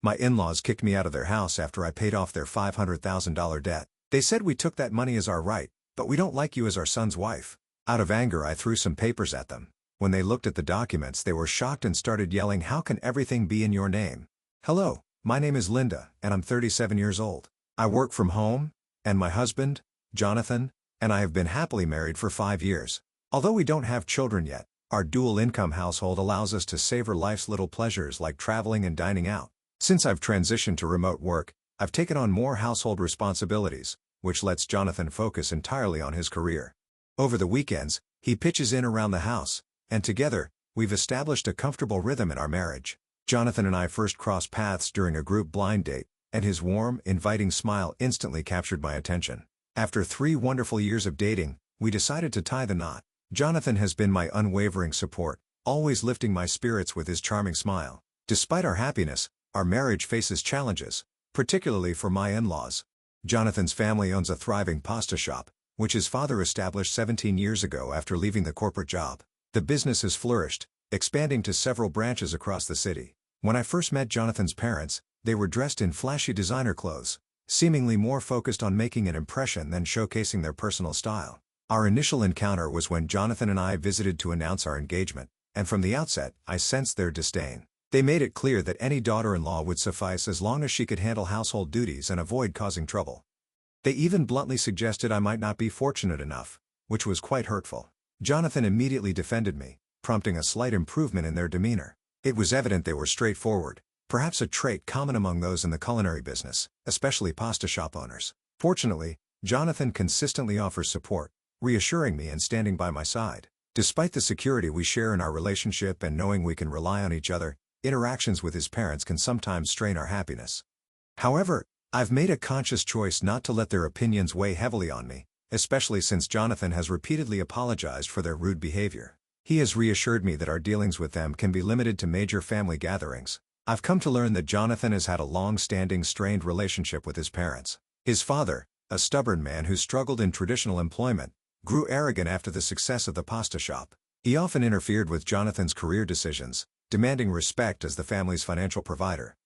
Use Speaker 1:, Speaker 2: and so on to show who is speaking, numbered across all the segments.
Speaker 1: My in-laws kicked me out of their house after I paid off their $500,000 debt. They said we took that money as our right, but we don't like you as our son's wife. Out of anger, I threw some papers at them. When they looked at the documents, they were shocked and started yelling, "How can everything be in your name?" Hello, my name is Linda, and I'm 37 years old. I work from home, and my husband, Jonathan, and I have been happily married for 5 years. Although we don't have children yet, our dual-income household allows us to savor life's little pleasures like traveling and dining out. Since I've transitioned to remote work, I've taken on more household responsibilities, which lets Jonathan focus entirely on his career. Over the weekends, he pitches in around the house, and together, we've established a comfortable rhythm in our marriage. Jonathan and I first crossed paths during a group blind date, and his warm, inviting smile instantly captured my attention. After 3 wonderful years of dating, we decided to tie the knot. Jonathan has been my unwavering support, always lifting my spirits with his charming smile. Despite our happiness, our marriage faces challenges, particularly for my in-laws. Jonathan's family owns a thriving pasta shop, which his father established 17 years ago after leaving the corporate job. The business has flourished, expanding to several branches across the city. When I first met Jonathan's parents, they were dressed in flashy designer clothes, seemingly more focused on making an impression than showcasing their personal style. Our initial encounter was when Jonathan and I visited to announce our engagement, and from the outset, I sensed their disdain. They made it clear that any daughter-in-law would suffice as long as she could handle household duties and avoid causing trouble. They even bluntly suggested I might not be fortunate enough, which was quite hurtful. Jonathan immediately defended me, prompting a slight improvement in their demeanor. It was evident they were straightforward, perhaps a trait common among those in the culinary business, especially pasta shop owners. Fortunately, Jonathan consistently offers support, reassuring me and standing by my side. Despite the security we share in our relationship and knowing we can rely on each other, interactions with his parents can sometimes strain our happiness. However, I've made a conscious choice not to let their opinions weigh heavily on me, especially since Jonathan has repeatedly apologized for their rude behavior. He has reassured me that our dealings with them can be limited to major family gatherings. I've come to learn that Jonathan has had a long-standing strained relationship with his parents. His father, a stubborn man who struggled in traditional employment, grew arrogant after the success of the pasta shop. He often interfered with Jonathan's career decisions, demanding respect as the family's financial provider.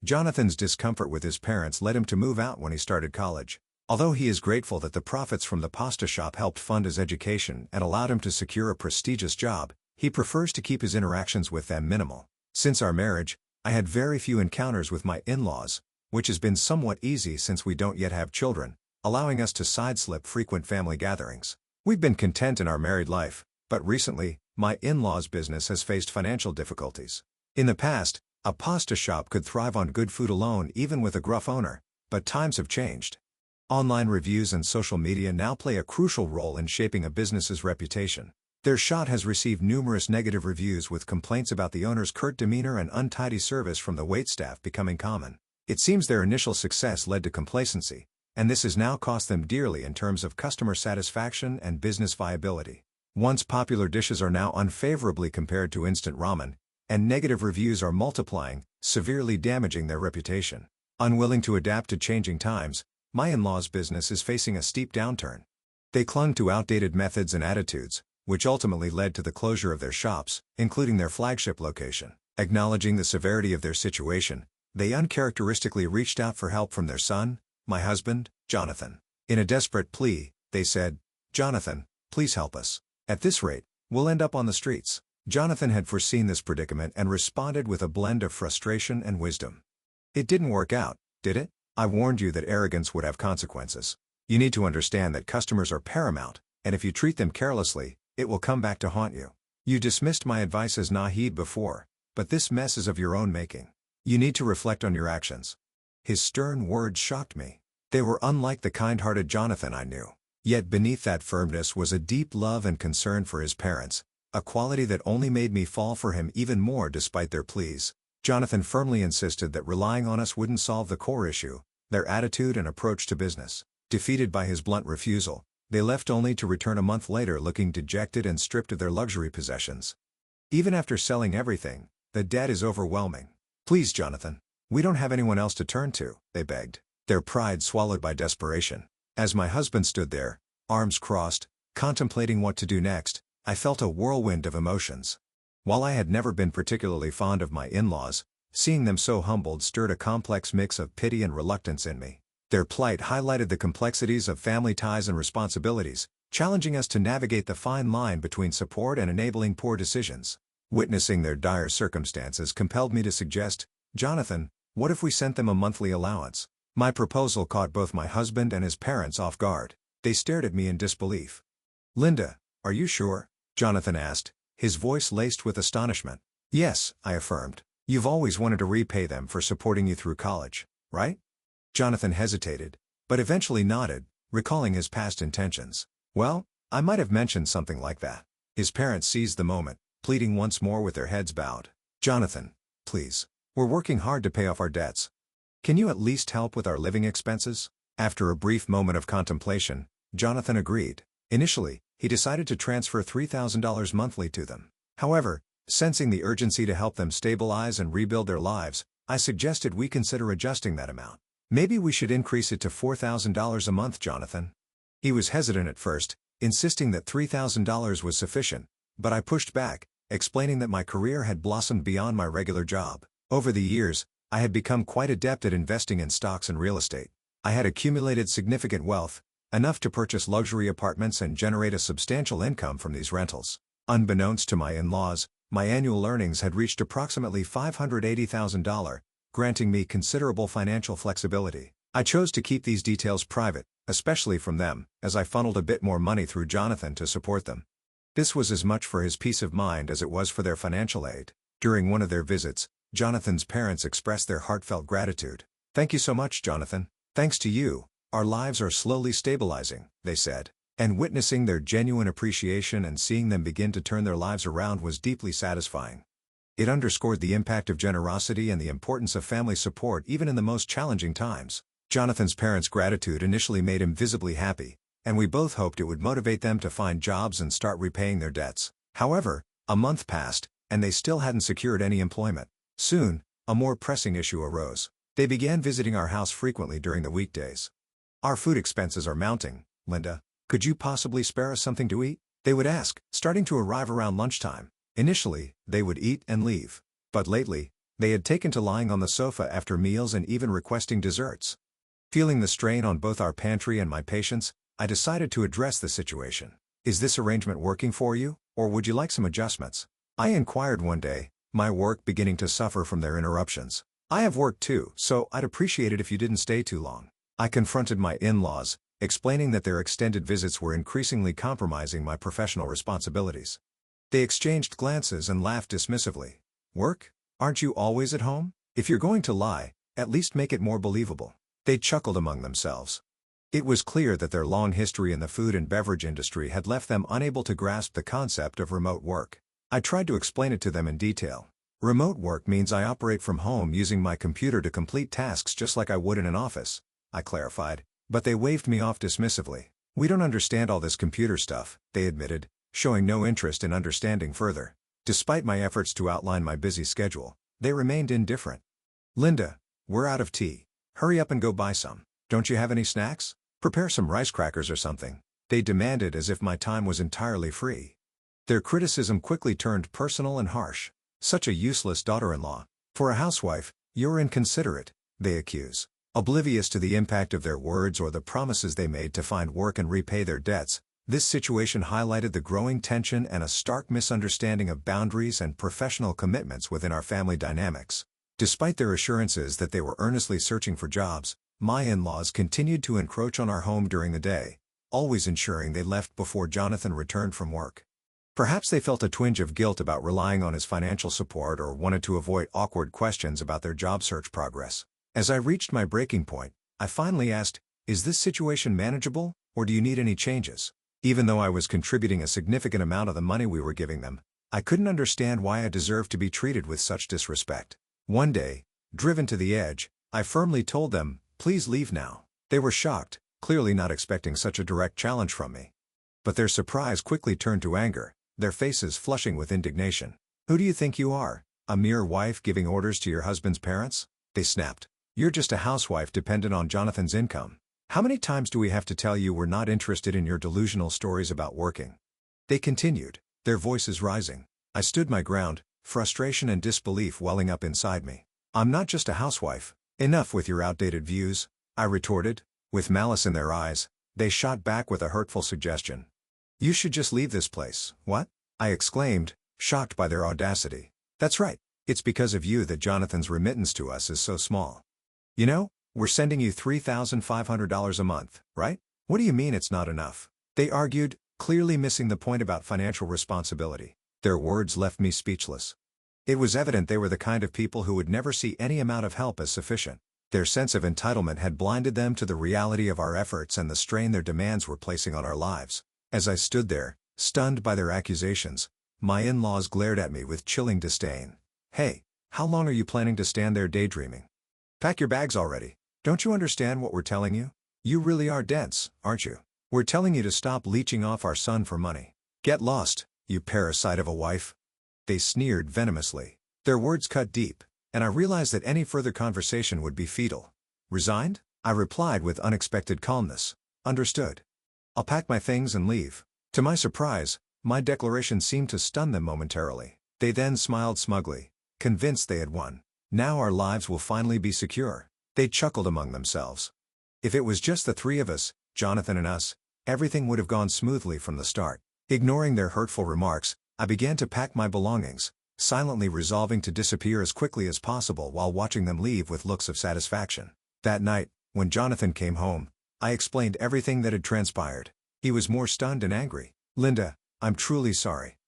Speaker 1: Jonathan's discomfort with his parents led him to move out when he started college. Although he is grateful that the profits from the pasta shop helped fund his education and allowed him to secure a prestigious job, he prefers to keep his interactions with them minimal. Since our marriage, I had very few encounters with my in-laws, which has been somewhat easy since we don't yet have children, allowing us to sideslip frequent family gatherings. We've been content in our married life, but recently, my in-laws' business has faced financial difficulties. In the past, a pasta shop could thrive on good food alone even with a gruff owner, but times have changed. Online reviews and social media now play a crucial role in shaping a business's reputation. Their shop has received numerous negative reviews with complaints about the owner's curt demeanor and untidy service from the waitstaff becoming common. It seems their initial success led to complacency, and this has now cost them dearly in terms of customer satisfaction and business viability. Once popular dishes are now unfavorably compared to instant ramen, and negative reviews are multiplying, severely damaging their reputation. Unwilling to adapt to changing times, my in-laws' business is facing a steep downturn. They clung to outdated methods and attitudes, which ultimately led to the closure of their shops, including their flagship location. Acknowledging the severity of their situation, they uncharacteristically reached out for help from their son, my husband, Jonathan. In a desperate plea, they said, "Jonathan, please help us. At this rate, we'll end up on the streets." Jonathan had foreseen this predicament and responded with a blend of frustration and wisdom. "It didn't work out, did it? I warned you that arrogance would have consequences. You need to understand that customers are paramount, and if you treat them carelessly, it will come back to haunt you. You dismissed my advice as naive before, but this mess is of your own making. You need to reflect on your actions." His stern words shocked me. They were unlike the kind-hearted Jonathan I knew. Yet beneath that firmness was a deep love and concern for his parents, a quality that only made me fall for him even more despite their pleas. Jonathan firmly insisted that relying on us wouldn't solve the core issue, their attitude and approach to business. Defeated by his blunt refusal, they left only to return a month later looking dejected and stripped of their luxury possessions. "Even after selling everything, the debt is overwhelming. Please, Jonathan, we don't have anyone else to turn to," they begged, their pride swallowed by desperation. As my husband stood there, arms crossed, contemplating what to do next, I felt a whirlwind of emotions. While I had never been particularly fond of my in-laws, Seeing them so humbled stirred a complex mix of pity and reluctance in me. Their plight highlighted the complexities of family ties and responsibilities, challenging us to navigate the fine line between support and enabling poor decisions. Witnessing their dire circumstances compelled me to suggest, "Jonathan, what if we sent them a monthly allowance?" My proposal caught both my husband and his parents off guard. They stared at me in disbelief. "Linda, are you sure?" Jonathan asked, his voice laced with astonishment. "Yes," I affirmed. "You've always wanted to repay them for supporting you through college, right?" Jonathan hesitated, but eventually nodded, recalling his past intentions. "Well, I might have mentioned something like that." His parents seized the moment, pleading once more with their heads bowed. "Jonathan, please. We're working hard to pay off our debts. Can you at least help with our living expenses?" After a brief moment of contemplation, Jonathan agreed. Initially, he decided to transfer $3,000 monthly to them. However, sensing the urgency to help them stabilize and rebuild their lives, I suggested we consider adjusting that amount. "Maybe we should increase it to $4,000 a month, Jonathan." He was hesitant at first, insisting that $3,000 was sufficient, but I pushed back, explaining that my career had blossomed beyond my regular job. Over the years, I had become quite adept at investing in stocks and real estate. I had accumulated significant wealth, enough to purchase luxury apartments and generate a substantial income from these rentals. Unbeknownst to my in-laws, my annual earnings had reached approximately $580,000, granting me considerable financial flexibility. I chose to keep these details private, especially from them, as I funneled a bit more money through Jonathan to support them. This was as much for his peace of mind as it was for their financial aid. During one of their visits, Jonathan's parents expressed their heartfelt gratitude. "Thank you so much, Jonathan. Thanks to you, our lives are slowly stabilizing," they said. And witnessing their genuine appreciation and seeing them begin to turn their lives around was deeply satisfying. It underscored the impact of generosity and the importance of family support even in the most challenging times. Jonathan's parents' gratitude initially made him visibly happy, and we both hoped it would motivate them to find jobs and start repaying their debts. However, a month passed, and they still hadn't secured any employment. Soon, a more pressing issue arose. They began visiting our house frequently during the weekdays. "Our food expenses are mounting, Linda. Could you possibly spare us something to eat?" they would ask, starting to arrive around lunchtime. Initially, they would eat and leave. But lately, they had taken to lying on the sofa after meals and even requesting desserts. Feeling the strain on both our pantry and my patience, I decided to address the situation. "Is this arrangement working for you, or would you like some adjustments?" I inquired one day, my work beginning to suffer from their interruptions. "I have work too, so I'd appreciate it if you didn't stay too long." I confronted my in-laws, explaining that their extended visits were increasingly compromising my professional responsibilities. They exchanged glances and laughed dismissively. "Work? Aren't you always at home? If you're going to lie, at least make it more believable." They chuckled among themselves. It was clear that their long history in the food and beverage industry had left them unable to grasp the concept of remote work. I tried to explain it to them in detail. "Remote work means I operate from home using my computer to complete tasks just like I would in an office," I clarified, but they waved me off dismissively. "We don't understand all this computer stuff," they admitted, showing no interest in understanding further. Despite my efforts to outline my busy schedule, they remained indifferent. "Linda, we're out of tea. Hurry up and go buy some. Don't you have any snacks? Prepare some rice crackers or something," they demanded as if my time was entirely free. Their criticism quickly turned personal and harsh. "Such a useless daughter-in-law. For a housewife, you're inconsiderate," they accuse. Oblivious to the impact of their words or the promises they made to find work and repay their debts, this situation highlighted the growing tension and a stark misunderstanding of boundaries and professional commitments within our family dynamics. Despite their assurances that they were earnestly searching for jobs, my in-laws continued to encroach on our home during the day, always ensuring they left before Jonathan returned from work. Perhaps they felt a twinge of guilt about relying on his financial support or wanted to avoid awkward questions about their job search progress. As I reached my breaking point, I finally asked, "Is this situation manageable, or do you need any changes?" Even though I was contributing a significant amount of the money we were giving them, I couldn't understand why I deserved to be treated with such disrespect. One day, driven to the edge, I firmly told them, "Please leave now." They were shocked, clearly not expecting such a direct challenge from me. But their surprise quickly turned to anger, their faces flushing with indignation. "Who do you think you are, a mere wife giving orders to your husband's parents?" they snapped. "You're just a housewife dependent on Jonathan's income. How many times do we have to tell you we're not interested in your delusional stories about working?" They continued, their voices rising. I stood my ground, frustration and disbelief welling up inside me. I'm not just a housewife. Enough with your outdated views, I retorted. With malice in their eyes, they shot back with a hurtful suggestion. You should just leave this place. What? I exclaimed, shocked by their audacity. That's right. It's because of you that Jonathan's remittance to us is so small. You know, we're sending you $3,500 a month, right? What do you mean it's not enough? They argued, clearly missing the point about financial responsibility. Their words left me speechless. It was evident they were the kind of people who would never see any amount of help as sufficient. Their sense of entitlement had blinded them to the reality of our efforts and the strain their demands were placing on our lives. As I stood there, stunned by their accusations, my in-laws glared at me with chilling disdain. Hey, how long are you planning to stand there daydreaming? Pack your bags already. Don't you understand what we're telling you? You really are dense, aren't you? We're telling you to stop leeching off our son for money. Get lost, you parasite of a wife. They sneered venomously. Their words cut deep, and I realized that any further conversation would be futile. Resigned? I replied with unexpected calmness. Understood. I'll pack my things and leave. To my surprise, my declaration seemed to stun them momentarily. They then smiled smugly, convinced they had won. Now our lives will finally be secure. They chuckled among themselves. If it was just the three of us, Jonathan and us, everything would have gone smoothly from the start. Ignoring their hurtful remarks, I began to pack my belongings, silently resolving to disappear as quickly as possible while watching them leave with looks of satisfaction. That night, when Jonathan came home, I explained everything that had transpired. He was more stunned and angry. Linda, I'm truly sorry.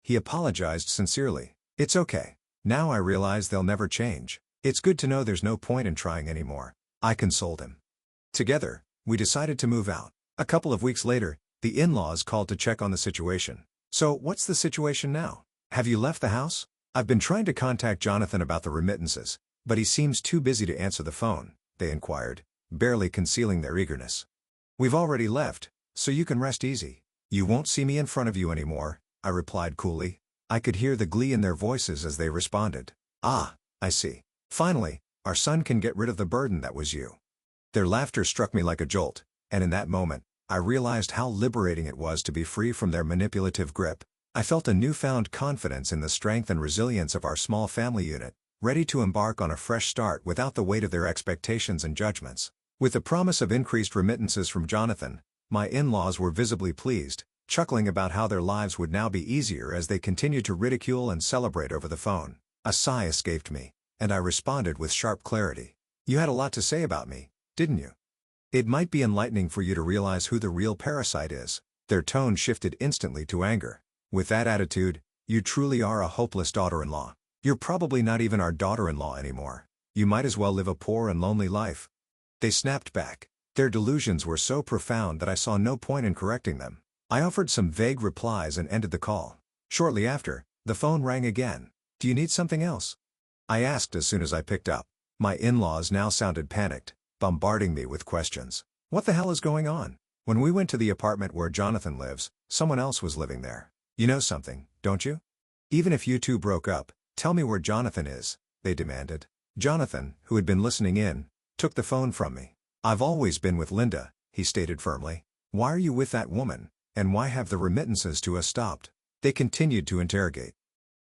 Speaker 1: He apologized sincerely. It's okay. Now I realize they'll never change. It's good to know there's no point in trying anymore. I consoled him. Together, we decided to move out. A couple of weeks later, the in-laws called to check on the situation. So, what's the situation now? Have you left the house? I've been trying to contact Jonathan about the remittances, but he seems too busy to answer the phone, they inquired, barely concealing their eagerness. We've already left, so you can rest easy. You won't see me in front of you anymore, I replied coolly. I could hear the glee in their voices as they responded. Ah, I see. Finally, our son can get rid of the burden that was you. Their laughter struck me like a jolt, and in that moment, I realized how liberating it was to be free from their manipulative grip. I felt a newfound confidence in the strength and resilience of our small family unit, ready to embark on a fresh start without the weight of their expectations and judgments. With the promise of increased remittances from Jonathan, my in-laws were visibly pleased, chuckling about how their lives would now be easier as they continued to ridicule and celebrate over the phone. A sigh escaped me, and I responded with sharp clarity. You had a lot to say about me, didn't you? It might be enlightening for you to realize who the real parasite is. Their tone shifted instantly to anger. With that attitude, you truly are a hopeless daughter-in-law. You're probably not even our daughter-in-law anymore. You might as well live a poor and lonely life. They snapped back. Their delusions were so profound that I saw no point in correcting them. I offered some vague replies and ended the call. Shortly after, the phone rang again. Do you need something else? I asked as soon as I picked up. My in-laws now sounded panicked, bombarding me with questions. What the hell is going on? When we went to the apartment where Jonathan lives, someone else was living there. You know something, don't you? Even if you two broke up, tell me where Jonathan is, they demanded. Jonathan, who had been listening in, took the phone from me. I've always been with Linda, he stated firmly. Why are you with that woman, and why have the remittances to us stopped? They continued to interrogate.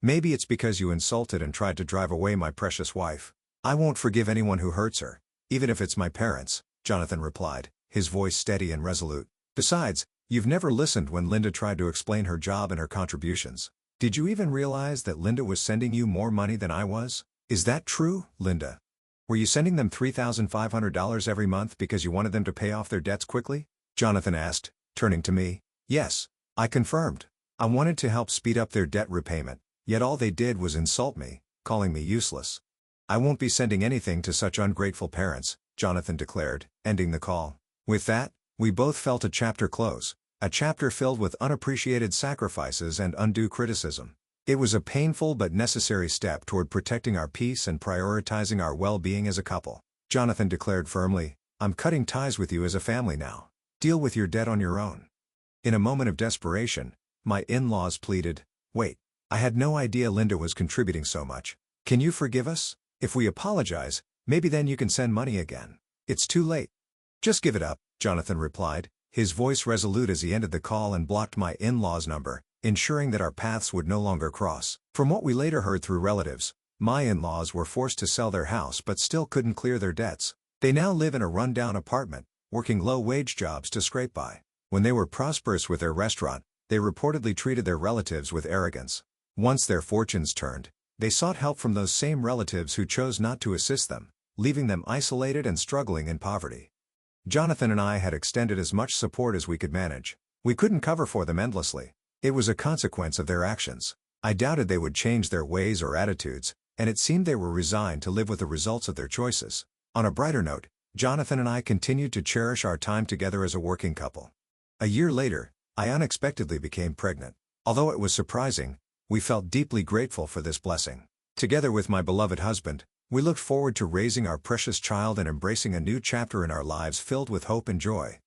Speaker 1: Maybe it's because you insulted and tried to drive away my precious wife. I won't forgive anyone who hurts her, even if it's my parents, Jonathan replied, his voice steady and resolute. Besides, you've never listened when Linda tried to explain her job and her contributions. Did you even realize that Linda was sending you more money than I was? Is that true, Linda? Were you sending them $3,500 every month because you wanted them to pay off their debts quickly? Jonathan asked, turning to me. Yes, I confirmed. I wanted to help speed up their debt repayment, yet all they did was insult me, calling me useless. I won't be sending anything to such ungrateful parents, Jonathan declared, ending the call. With that, we both felt a chapter close, a chapter filled with unappreciated sacrifices and undue criticism. It was a painful but necessary step toward protecting our peace and prioritizing our well-being as a couple. Jonathan declared firmly, I'm cutting ties with you as a family now. Deal with your debt on your own. In a moment of desperation, my in-laws pleaded, wait, I had no idea Linda was contributing so much. Can you forgive us? If we apologize, maybe then you can send money again. It's too late. Just give it up, Jonathan replied, his voice resolute as he ended the call and blocked my in-laws' number, ensuring that our paths would no longer cross. From what we later heard through relatives, My in-laws were forced to sell their house but still couldn't clear their debts. They now live in a run-down apartment, working low-wage jobs to scrape by. When they were prosperous with their restaurant, they reportedly treated their relatives with arrogance. Once their fortunes turned, they sought help from those same relatives who chose not to assist them, leaving them isolated and struggling in poverty. Jonathan and I had extended as much support as we could manage. We couldn't cover for them endlessly. It was a consequence of their actions. I doubted they would change their ways or attitudes, and it seemed they were resigned to live with the results of their choices. On a brighter note, Jonathan and I continued to cherish our time together as a working couple. A year later, I unexpectedly became pregnant. Although it was surprising, we felt deeply grateful for this blessing. Together with my beloved husband, we looked forward to raising our precious child and embracing a new chapter in our lives filled with hope and joy.